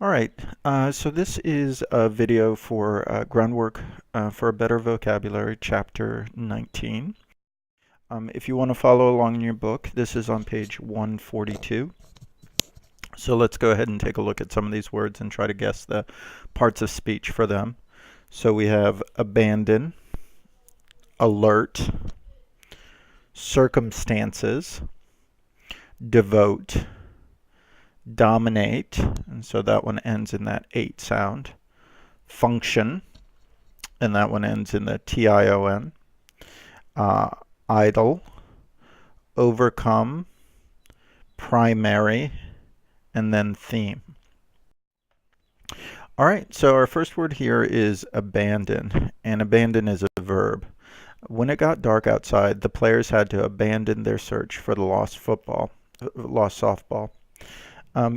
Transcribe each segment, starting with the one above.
All right, so this is a video for Groundwork for a Better Vocabulary, Chapter 19. If you want to follow along in your book, this is on page 142. So let's go ahead and take a look at some of these words and try to guess the parts of speech for them. So we have abandon, alert, circumstances, devote, dominate, and so that one ends in that 8 sound. Function, and that one ends in the tion. Idle, overcome, primary, and then theme. All right, so our first word here is abandon, and abandon is a verb. When it got dark outside, the players had to abandon their search for the lost softball.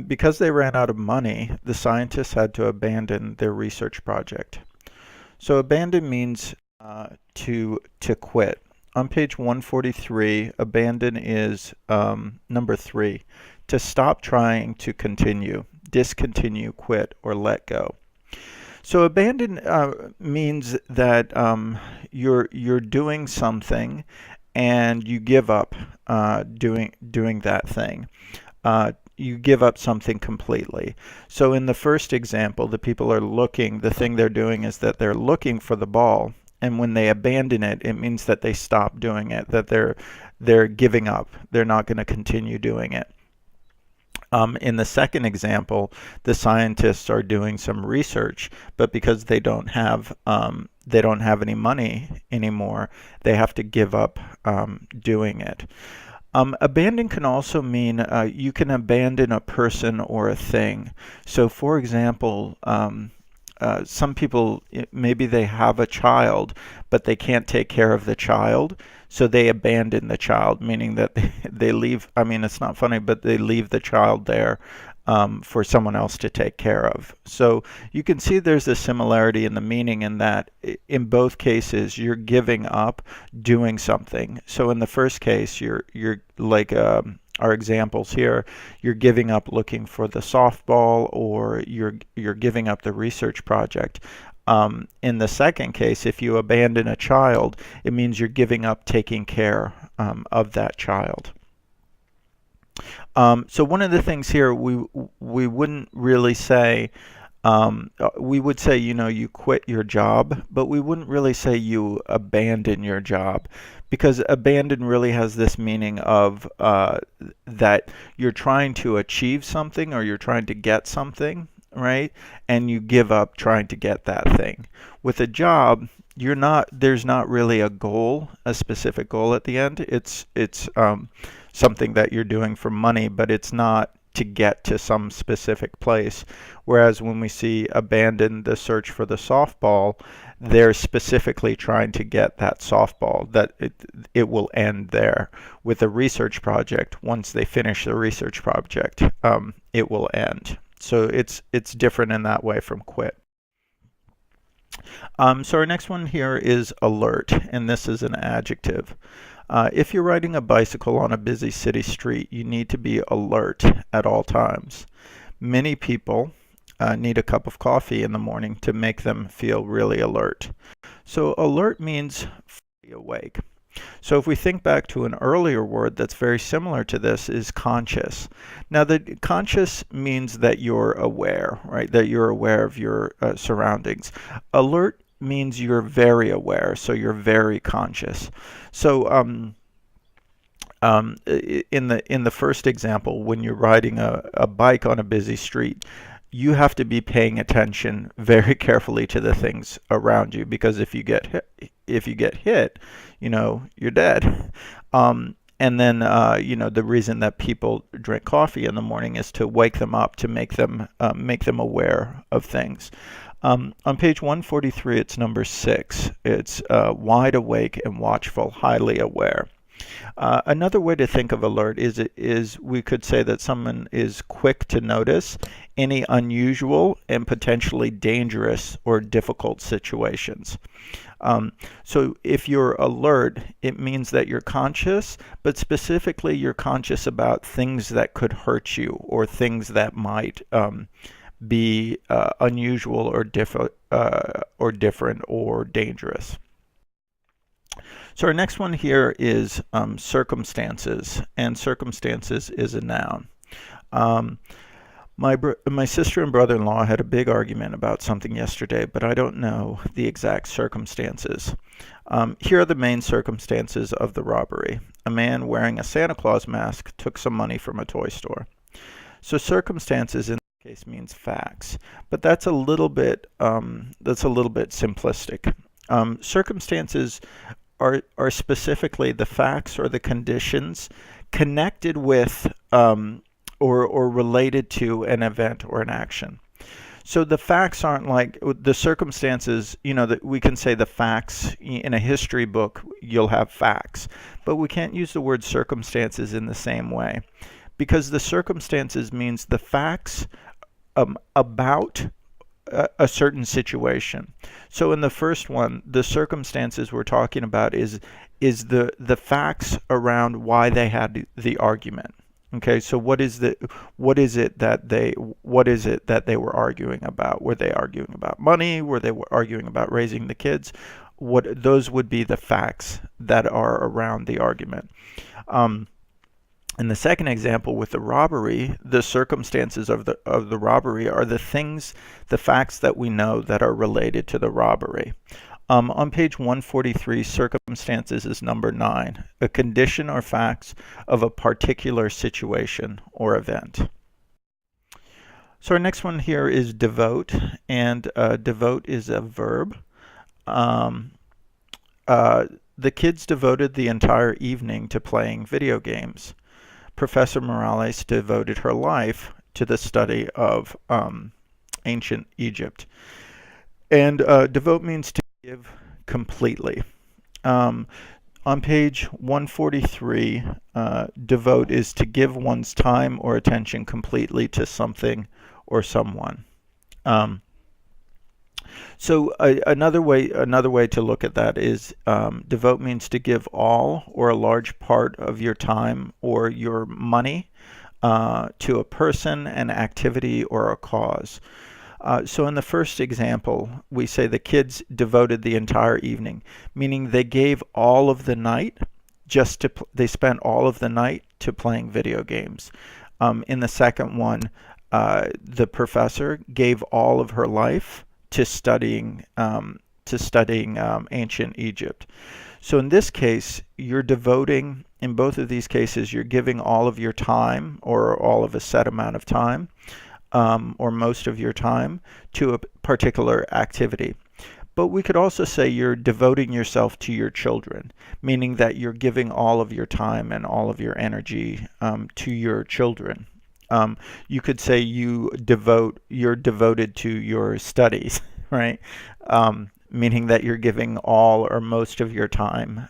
Because they ran out of money, the scientists had to abandon their research project. So abandon means to quit. On page 143, abandon is number 3, to stop trying to continue, discontinue, quit, or let go. So abandon means that you're doing something and you give up doing that thing. You give up something completely. So in the first example, the people are looking, the thing they're doing is that they're looking for the ball, and when they abandon it, it means that they stop doing it, that they're giving up. They're not going to continue doing it. In the second example, the scientists are doing some research, but because they don't have any money anymore, they have to give up doing it. Abandon can also mean you can abandon a person or a thing. So for example, some people, maybe they have a child, but they can't take care of the child, so they abandon the child, meaning that they leave, I mean, it's not funny, but they leave the child there for someone else to take care of. So you can see there's a similarity in the meaning in that in both cases you're giving up doing something. So in the first case, you're like our examples here, you're giving up looking for the softball, or you're giving up the research project. In the second case, if you abandon a child, it means you're giving up taking care of that child. So one of the things here, we wouldn't really say, we would say, you quit your job, but we wouldn't really say you abandon your job, because abandon really has this meaning of that you're trying to achieve something, or you're trying to get something, right? And you give up trying to get that thing. With a job, there's not really a goal, a specific goal at the end. It's something that you're doing for money, but it's not to get to some specific place. Whereas when we see abandon the search for the softball, they're specifically trying to get that softball, that it will end there. With a research project, once they finish the research project, it will end. So it's different in that way from quit. So our next one here is alert, and this is an adjective. If you're riding a bicycle on a busy city street, you need to be alert at all times. Many people need a cup of coffee in the morning to make them feel really alert. So alert means fully awake. So if we think back to an earlier word that's very similar to this, is conscious. Now the conscious means that you're aware, right? That you're aware of your surroundings. Alert means you're very aware, so you're very conscious. So in the first example, when you're riding a bike on a busy street, you have to be paying attention very carefully to the things around you, because if you get hit, you're dead. And then the reason that people drink coffee in the morning is to wake them up, to make them aware of things. On page 143, it's number 6. It's wide awake and watchful, highly aware. Another way to think of alert is we could say that someone is quick to notice any unusual and potentially dangerous or difficult situations. So if you're alert, it means that you're conscious, but specifically you're conscious about things that could hurt you, or things that might be unusual or different or dangerous. So our next one here is circumstances, and circumstances is a noun. Um, my sister and brother-in-law had a big argument about something yesterday, but I don't know the exact circumstances. Here are the main circumstances of the robbery. A man wearing a Santa Claus mask took some money from a toy store. So circumstances in this case means facts, but that's a little bit simplistic. Circumstances are specifically the facts or the conditions connected with or related to an event or an action. So the facts aren't like the circumstances, that we can say the facts in a history book, you'll have facts, but we can't use the word circumstances in the same way, because the circumstances means the facts about a certain situation. So in the first one, the circumstances we're talking about is the facts around why they had the argument. Okay, so what is it that they were arguing about? Were they arguing about money? Were they arguing about raising the kids? Those would be the facts that are around the argument. In the second example with the robbery, the circumstances of the robbery are the facts that we know that are related to the robbery. On page 143, circumstances is number 9, a condition or facts of a particular situation or event. So our next one here is devote, and devote is a verb. The kids devoted the entire evening to playing video games. Professor Morales devoted her life to the study of ancient Egypt. And devote means to give completely. On page 143, devote is to give one's time or attention completely to something or someone. So another way to look at that is devote means to give all or a large part of your time or your money to a person, an activity, or a cause. So in the first example, we say the kids devoted the entire evening, meaning they gave all of the night they spent all of the night to playing video games. In the second one, the professor gave all of her life to studying ancient Egypt. So in this case, you're devoting, in both of these cases, you're giving all of your time or all of a set amount of time or most of your time to a particular activity. But we could also say you're devoting yourself to your children, meaning that you're giving all of your time and all of your energy to your children. You could say you're devoted to your studies, right? Meaning that you're giving all or most of your time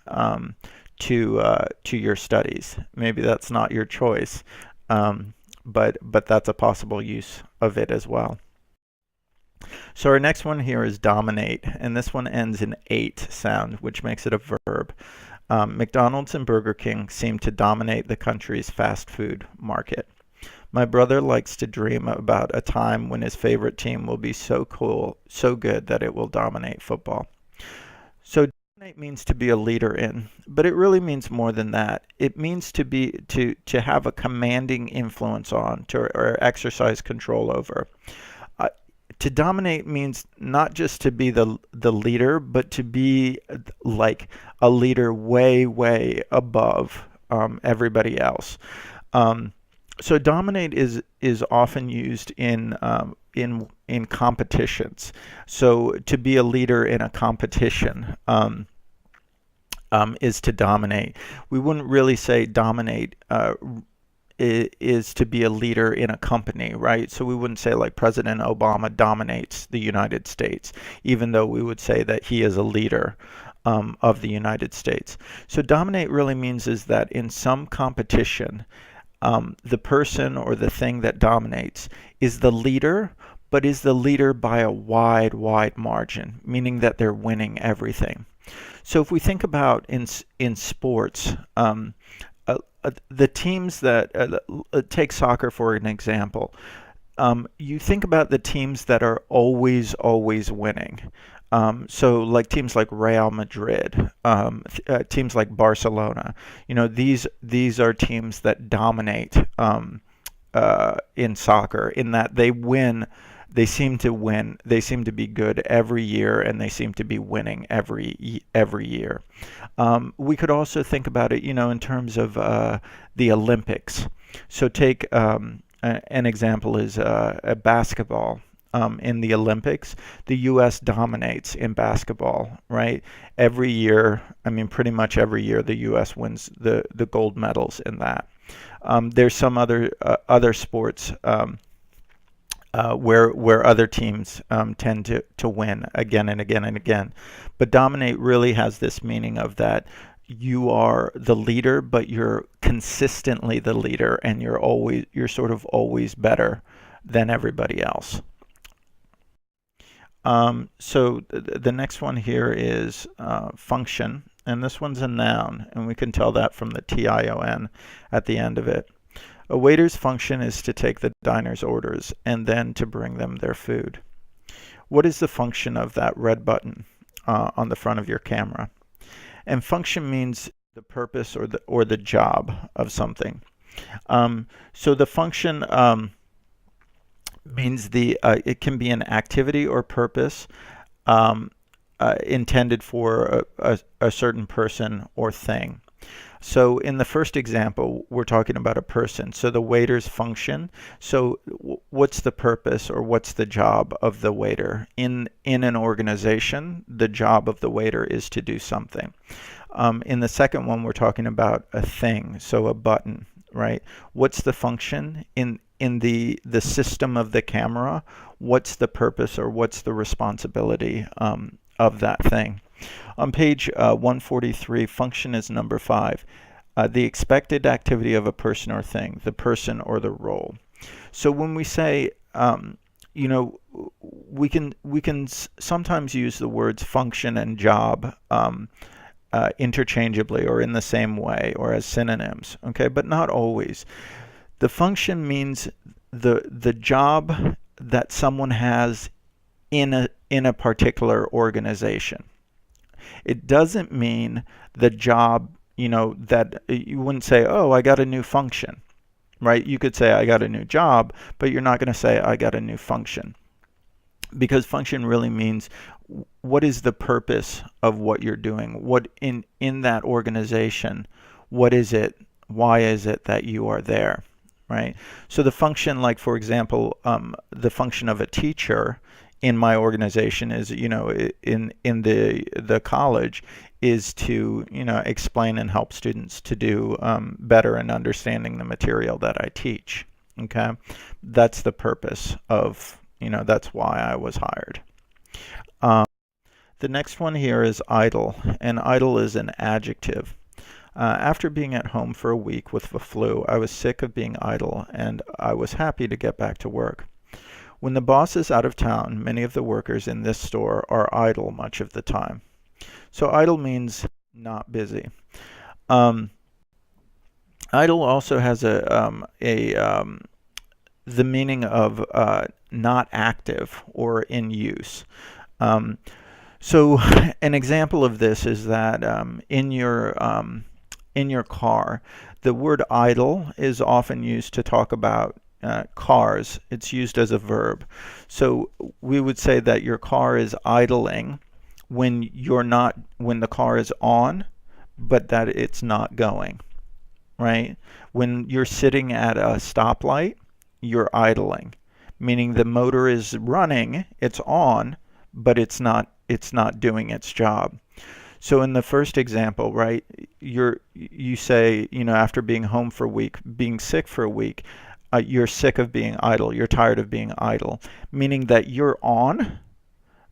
to your studies. Maybe that's not your choice, but that's a possible use of it as well. So our next one here is dominate, and this one ends in ate sound, which makes it a verb. McDonald's and Burger King seem to dominate the country's fast food market. My brother likes to dream about a time when his favorite team will be so cool, so good that it will dominate football. So dominate means to be a leader in, but it really means more than that. It means to have a commanding influence on, or exercise control over. To dominate means not just to be the leader, but to be like a leader way above everybody else. So dominate is often used in competitions. So to be a leader in a competition is to dominate. We wouldn't really say dominate is to be a leader in a company, right? So we wouldn't say like President Obama dominates the United States, even though we would say that he is a leader of the United States. So dominate really means is that in some competition, the person or the thing that dominates is the leader, but is the leader by a wide margin, meaning that they're winning everything. So if we think about in sports, the teams that take soccer for an example, You think about the teams that are always winning. So like teams like Real Madrid, teams like Barcelona. These are teams that dominate in soccer in that they win. They seem to win. They seem to be good every year, and they seem to be winning every year. We could also think about it, in terms of the Olympics. So take an example is basketball. In the Olympics, the U.S. dominates in basketball, right? Every year, I mean, pretty much every year, the U.S. wins the gold medals in that. There's some other sports where other teams tend to win again and again and again. But dominate really has this meaning of that you are the leader, but you're consistently the leader, and you're sort of always better than everybody else. So the next one here is function, and this one's a noun, and we can tell that from the tion at the end of it. A waiter's function is to take the diner's orders and then to bring them their food. What is the function of that red button on the front of your camera? And function means the purpose or the job of something. So the function means it can be an activity or purpose intended for a certain person or thing. So in the first example, we're talking about a person. So the waiter's function. So what's the purpose or what's the job of the waiter? In an organization, the job of the waiter is to do something. In the second one, we're talking about a thing, so a button, right? What's the function in the system of the camera? What's the purpose or what's the responsibility of that thing? On page 143, function is number 5. The expected activity of a person or thing, the person or the role. So when we say, we can sometimes use the words function and job interchangeably or in the same way or as synonyms, okay, but not always. The function means the job that someone has in a particular organization. It doesn't mean the job, that you wouldn't say, oh, I got a new function, right? You could say I got a new job, but you're not going to say I got a new function. Because function really means what is the purpose of what you're doing? What in that organization, what is it? Why is it that you are there, right? So the function, like for example, the function of a teacher in my organization is, in the college is to, explain and help students to do better in understanding the material that I teach. Okay, that's the purpose of, that's why I was hired. The next one here is idle, and idle is an adjective. After being at home for a week with the flu, I was sick of being idle, and I was happy to get back to work. When the boss is out of town, many of the workers in this store are idle much of the time. So idle means not busy. Idle also has the meaning of not active or in use. So an example of this is that in your car, the word idle is often used to talk about cars. It's used as a verb. So we would say that your car is idling when the car is on, but that it's not going, right? When you're sitting at a stoplight, you're idling, meaning the motor is running, it's on, but it's not doing its job. So in the first example, right, you say, after being home for a week, being sick for a week, you're sick of being idle, you're tired of being idle, meaning that you're on,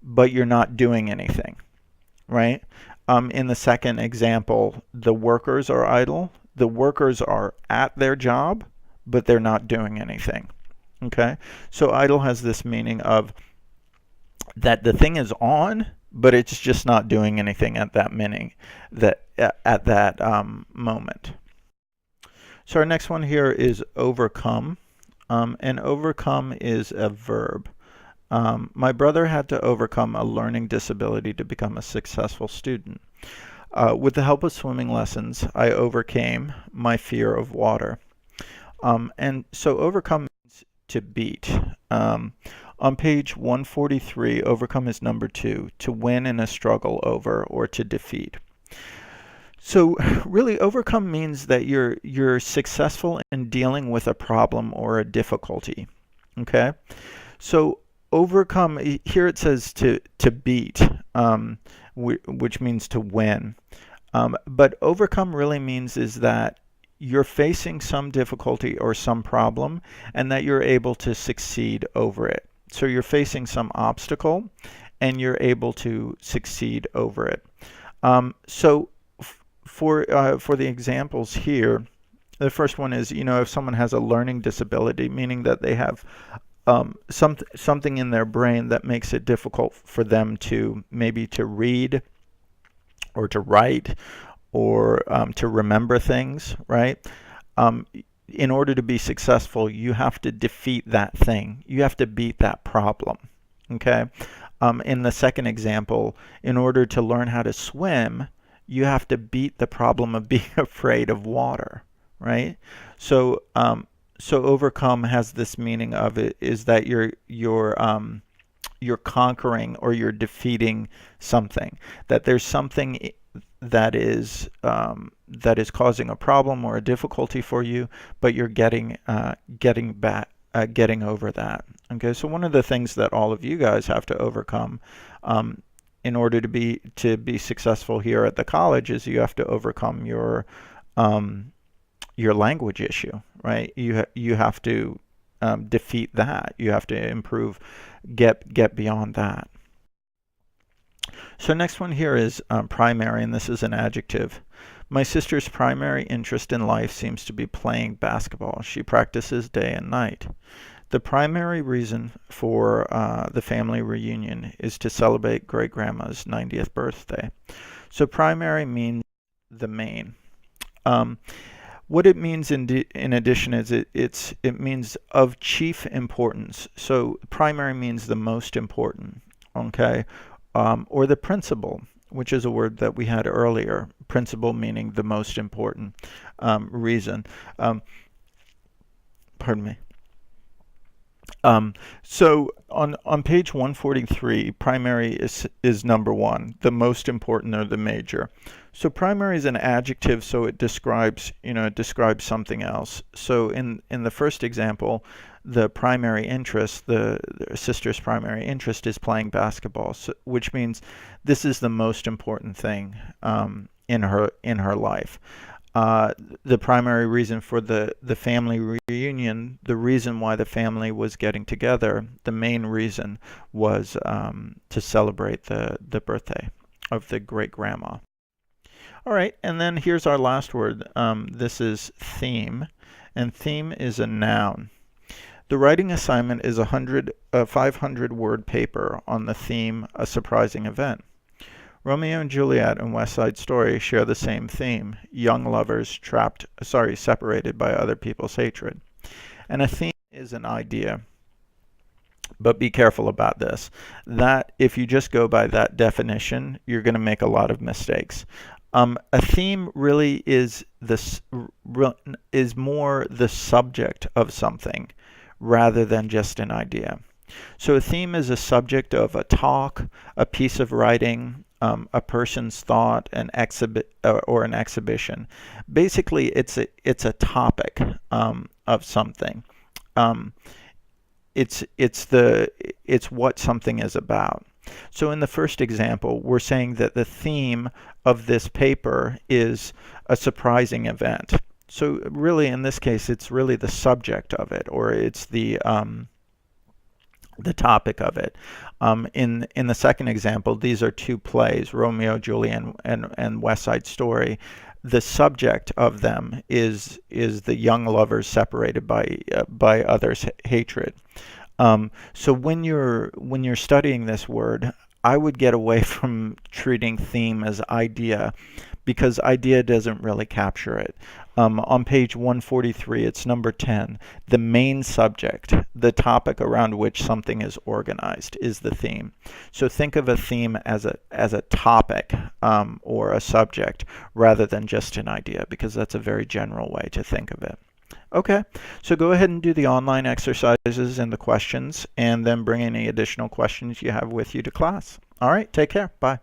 but you're not doing anything, right? In the second example, the workers are idle. The workers are at their job, but they're not doing anything, okay? So idle has this meaning of that the thing is on, but it's just not doing anything at that moment. So our next one here is overcome. and overcome is a verb. My brother had to overcome a learning disability to become a successful student. With the help of swimming lessons, I overcame my fear of water. And so overcome means to beat. On page 143, overcome is number 2, to win in a struggle over or to defeat. So really overcome means that you're successful in dealing with a problem or a difficulty. Okay? So overcome, here it says to beat, which means to win. But overcome really means is that you're facing some difficulty or some problem and that you're able to succeed over it. So you're facing some obstacle and you're able to succeed over it. So for the examples here, the first one is, if someone has a learning disability, meaning that they have something in their brain that makes it difficult for them to maybe to read or to write or to remember things, right? In order to be successful, you have to defeat that thing. You have to beat that problem, okay? In the second example, in order to learn how to swim, you have to beat the problem of being afraid of water, right? So overcome has this meaning of it is that you're conquering or you're defeating something. That there's something that is causing a problem or a difficulty for you, but you're getting over that. Okay, so one of the things that all of you guys have to overcome in order to be successful here at the college is you have to overcome your language issue, right? You have to defeat that. You have to improve, get beyond that. So next one here is primary, and this is an adjective. My sister's primary interest in life seems to be playing basketball. She practices day and night. The primary reason for the family reunion is to celebrate great-grandma's 90th birthday. So primary means the main. What it means in addition is it means of chief importance. So primary means the most important, okay? Or the principal, which is a word that we had earlier. Principal meaning the most important reason. Pardon me. So on page 143, primary is number 1, the most important or the major. So primary is an adjective, so it describes something else. So in the first example, the primary interest, the sister's primary interest is playing basketball, which means this is the most important thing in her life. The primary reason for the family reunion, the reason why the family was getting together, the main reason was to celebrate the birthday of the great-grandma. All right, and then here's our last word. This is theme, and theme is a noun. The writing assignment is a 500-word paper on the theme, a surprising event. Romeo and Juliet and West Side Story share the same theme, young lovers separated by other people's hatred. And a theme is an idea. But be careful about this. That if you just go by that definition, you're going to make a lot of mistakes. A theme really is more the subject of something rather than just an idea. So a theme is a subject of a talk, a piece of writing, a person's thought, an exhibition. Basically, it's a topic of something. It's what something is about. So in the first example, we're saying that the theme of this paper is a surprising event. So really, in this case, it's really the subject of it, or it's the topic of it. In the second example, these are two plays, Romeo, Juliet, and West Side Story. The subject of them is the young lovers separated by others' hatred. So when you're studying this word, I would get away from treating theme as idea, because idea doesn't really capture it. On page 143, it's number 10. The main subject, the topic around which something is organized, is the theme. So think of a theme as a topic or a subject rather than just an idea, because that's a very general way to think of it. Okay, so go ahead and do the online exercises and the questions, and then bring any additional questions you have with you to class. All right, take care. Bye.